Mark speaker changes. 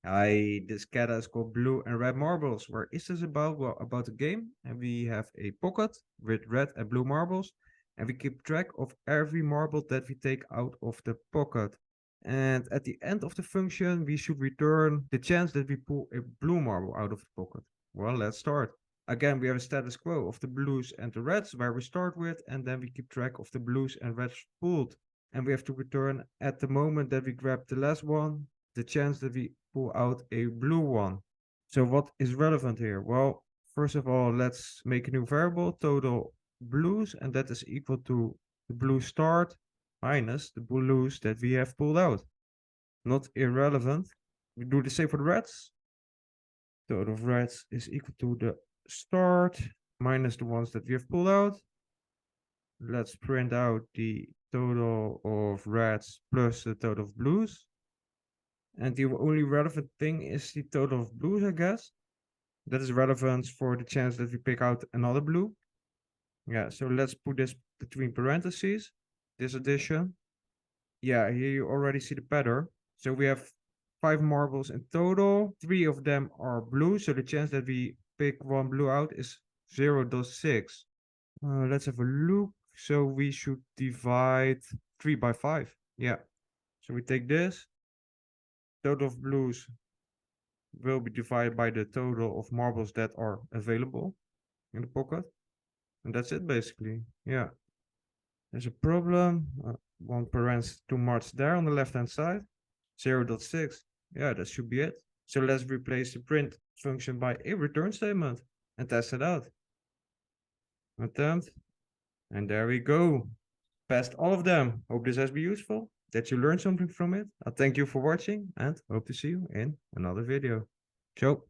Speaker 1: Hi, this cat is called Blue and Red Marbles. Where is this about? Well, about a game, and we have a pocket with red and blue marbles, and we keep track of every marble that we take out of the pocket. And at the end of the function, we should return the chance that we pull a blue marble out of the pocket. Well, let's start. Again, we have a status quo of the blues and the reds where we start with, and then we keep track of the blues and reds pulled. And we have to return at the moment that we grab the last one, the chance that we pull out a blue one. So what is relevant here? Well, first of all, let's make a new variable, total blues, and that is equal to the blue start minus the blues that we have pulled out. Not irrelevant. We do the same for the reds. Total of reds is equal to the start minus the ones that we have pulled out. Let's print out the total of reds plus the total of blues. And the only relevant thing is the total of blues, I guess. That is relevant for the chance that we pick out another blue. Yeah, so let's put this between parentheses, this addition. Yeah, here you already see the pattern. So we have 5 marbles in total. 3 of them are blue, so the chance that we pick one blue out is 0.6. Let's have a look. So we should divide 3 by 5. Yeah. So we take this. Total of blues will be divided by the total of marbles that are available in the pocket. And that's it basically. Yeah. There's a problem. One parent too much there on the left hand side. 0.6. Yeah, that should be it. So let's replace the print function by a return statement and test it out. Attempt. And there we go. Passed all of them. Hope this has been useful, that you learned something from it. I thank you for watching and hope to see you in another video. Ciao.